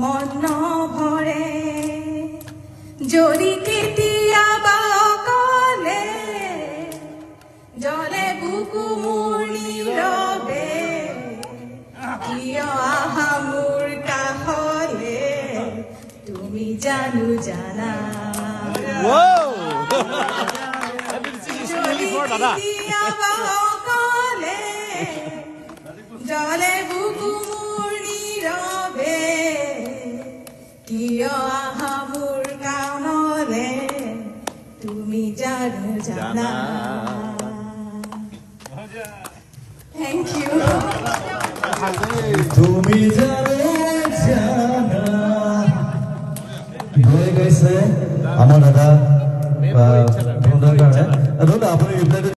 মন নভৰে যদি কেতিয়াবা অকলে জলে বুকু মোৰ নীৰৱে কিয় আহা মোৰ কাষলে তুমি জানো জানা কেতিয়াবা অকলে জলে বুকু মোৰ নীৰৱে কিয় আহা মোৰ কাণলে তুমি জানো জানা Thank you. তুমি জানো জানা গৈ গৈছে আমাৰ দাদা